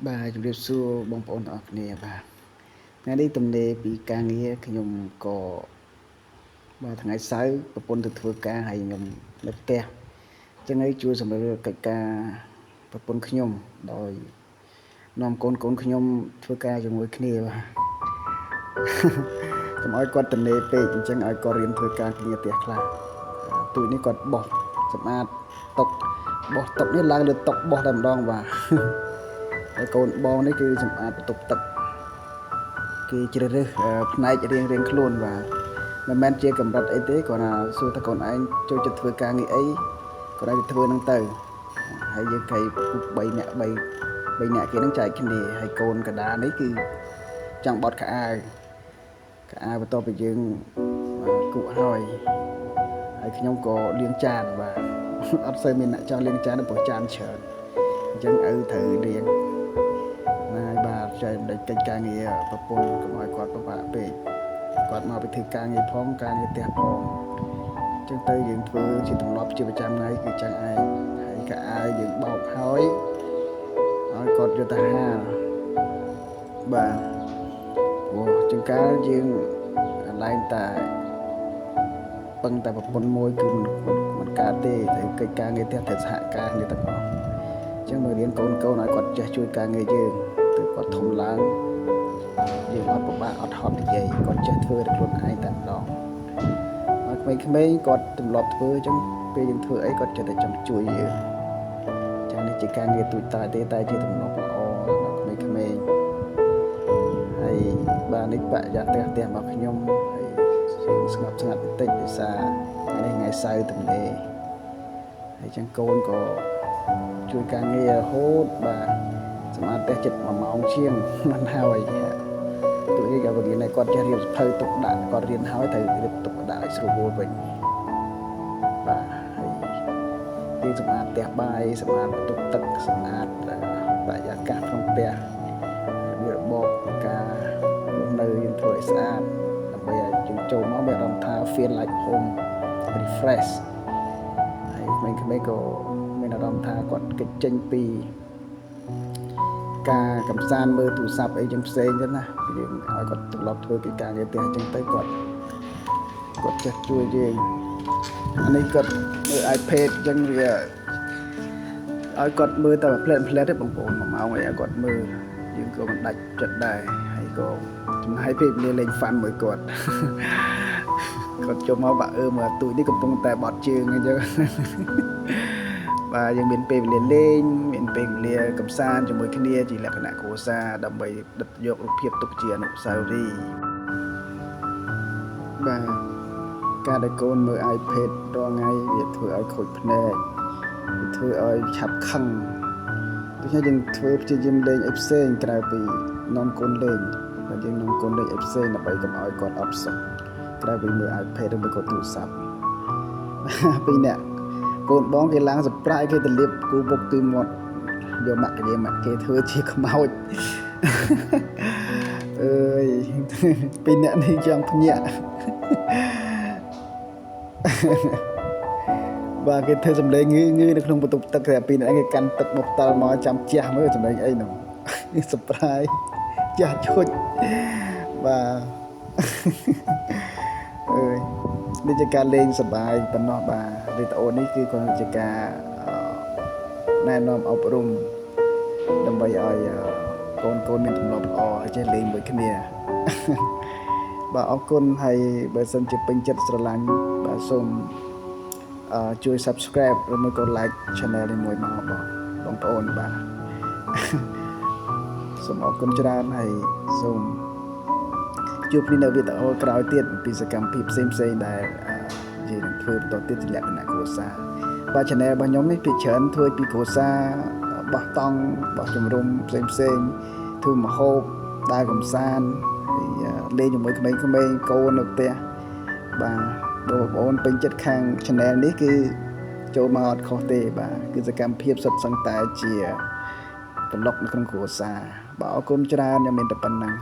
Bàជំរាបសួរបងប្អូនទាំងអស់គ្នាបាទថ្ងៃនេះទំនេរពីការងារខ្ញុំក៏បាទថ្ងៃសៅរ៍ប្រពន្ធទៅធ្វើការហើយខ្ញុំនៅផ្ទះអញ្ចឹងហើយជួយសម្រួលកិច្ចការប្រពន្ធខ្ញុំដោយនាំកូនខ្ញុំធ្វើការជាមួយគ្នាបាទកុំឲ្យគាត់ទំនេរពេកអញ្ចឹងឲ្យគាត់រៀនធ្វើការគ្នាផ្ទះខ្លះទូចនេះគាត់បោះសម្អាតតុបោះតុនេះឡើងលើតុបោះតែម្ដងបាទហើយកូនបងនេះគឺសម្អាតបន្ទប់ទឹកគេជ្រើសរើសផ្នែករៀងខ្លួនបាទមិនមែនជាកម្រិតអីទេគ្រាន់តែសួរថាកូនឯងចូលចិត្តធ្វើការងារអីគាត់ឲ្យធ្វើហ្នឹងទៅហើយយើងគេ3នាក់គេហ្នឹងចែកគ្នាហើយកូនកដានេះគឺចង់បត់ខោអាវបន្ទាប់ពីយើងគក់ហើយខ្ញុំក៏លាងចានបាទអត់សូវមានអ្នកចង់លាងចានព្រោះចានច្រើនអញ្ចឹងឪត្រូវលាងណាបាទចែកកិច្ចការងារប្រពន្ធកុំឲ្យគាត់ពិបាកពេកគាត់មកពីធ្វើការងារផងការងារផ្ទះផងអញ្ចឹងទៅយើងធ្វើជាទម្លាប់ជាប្រចាំថ្ងៃគឺចឹងឯងហើយកៅអៅយើងបោកហើយឲ្យគាត់យកទៅហាលបាទព្រោះចង្ការយើងកន្លែងតែពឹងតែប្រពន្ធមួយគឺមិនកើតទេត្រូវកិច្ចការងារផ្ទះត្រូវសហការគ្នាទាំងអស់អញ្ចឹងមករៀនកូនឲ្យគាត់ចេះជួយការងារយើងទើបគាត់ធំឡើងយើងអត់ពិបាកអត់ហត់និយាយគាត់ចេះធ្វើតែខ្លួនឯងតែម្ដងហើយក្មេងៗគាត់ទម្លាប់ធ្វើអញ្ចឹងពេលយើងធ្វើអីគាត់ចេះតែចង់ជួយយើងអញ្ចឹងនេះជាការងារទូចតាចទេតែជាទម្លាប់ល្អដល់ក្មេងៗហើយបាទនេះបរិយាកាសផ្ទះរបស់ខ្ញុំហើយស្ងប់ស្ងាត់បន្តិចដោយសារថ្ងៃសៅរ៍ទំនេរហើយចឹងកូនក៏ជួយការងាររហូតបាទសម្រាប់ផ្ទះចិត្ត1ម៉ោងជាងមិនហើយទូនេះក៏រៀនឲ្យគាត់ចេះរៀបសភៅទុកដាក់គាត់រៀនហើយត្រូវរៀបទុកដាក់ឲ្យស្រួលវិញបាទហើយយើងសម្អាតផ្ទះបាយសម្អាតបន្ទប់ទឹកសម្អាតបរិយាកាសក្នុងផ្ទះវារបបការនៅយើងធ្វើឲ្យស្អាតដើម្បីឲ្យយើងចូលមកមានអារម្មណ៍ថា feel like home refresh ហើយក្មេងៗក៏មានអារម្មណ៍ថាគាត់គេចចេញពីការកំសាន្តមើលទូរស័ព្ទអីចឹងផ្សេងទៅណាយើងឲ្យគាត់ទម្លាប់ធ្វើកិច្ចការងារផ្ទះអញ្ចឹងទៅគាត់ចេះជួយយើងអានេះគាត់មើល iPad អញ្ចឹងវាឲ្យគាត់មើលតែផ្លែតទេបងប្អូន1ម៉ោងឲ្យគាត់មើលយើងក៏មិនដាច់ចិត្តដែរហើយក៏ចំណាយពេលវេលាលេងហ្វាន់មួយគាត់ចូលមកបាក់មើលទូចនេះកំពុងតែបត់ជើងអញ្ចឹងបាទយើងមានពេលវេលាលេងមានពេលវេលាកម្សាន្តជាមួយគ្នាជាលក្ខណៈគ្រួសារដើម្បីដិតយករូបភាពទុកជាអនុស្សាវរីយ៍បាទការដែលកូនមើល iPad រាល់ថ្ងៃវាធ្វើឲ្យខូចភ្នែកវាធ្វើឲ្យឆាប់ខឹងដូច្នេះយើងធ្វើព្យាយាមលេងអីផ្សេងក្រៅពីនាំកូនលេងហើយយើងនាំកូនលេងអីផ្សេងដើម្បីកុំឲ្យគាត់អត់សុខក្រៅពីមើល iPad ឬមើលទូរស័ព្ទពីអ្នកកូនបងគេឡើង surprise គេទៅលាបគូពុកទីមាត់យកម៉ាក់គេធ្វើជាខ្មោចអើយពីអ្នកនេះចង់ភ្ញាក់បាទគេធ្វើសម្លេងងឺនៅក្នុងបន្ទប់ទឹកតែពីអ្នកគេកាន់ទឹកមកផ្ដាល់មកចាំជះមើលសម្លេងអីនោះ surprise ចាស់ឈុចបាទអើយនេះជាការលេងសប្បាយប៉ុណ្ណោះបាទវីដេអូនេះគឺគ្រាន់តែជាការណែនាំអប់រំដើម្បីឲ្យកូនមានទម្លាប់ល្អឲ្យចេះលេងមួយគ្នាបាទអរគុណហើយបើសិនជាពេញចិត្តស្រឡាញ់បាទសូមជួយ subscribe ឬមួយក៏ like channel នេះមួយមកបងប្អូនបាទសូមអរគុណច្រើនហើយសូមជួបគ្នានៅវីដេអូក្រោយទៀតពីសកម្មភាពផ្សេងដែលយើងនឹងធ្វើបន្តទៀតជាលក្ខណៈគ្រួសារបាទ channel របស់ខ្ញុំនេះពីច្រើនធ្វើពីគ្រួសារបោះតង់បោះជំរំផ្សេងធ្វើម្ហូបដើរកម្សាន្តលេងជាមួយក្មេងៗកូននៅផ្ទះបាទបងប្អូនពេញចិត្តខាង channel នេះគឺចូលមកអត់ខុសទេបាទគឺសកម្មភាពសុទ្ធសឹងតែជាប្លុកនៅក្នុងគ្រួសារបាទអរគុណច្រើនខ្ញុំមានតែប៉ុណ្្នឹង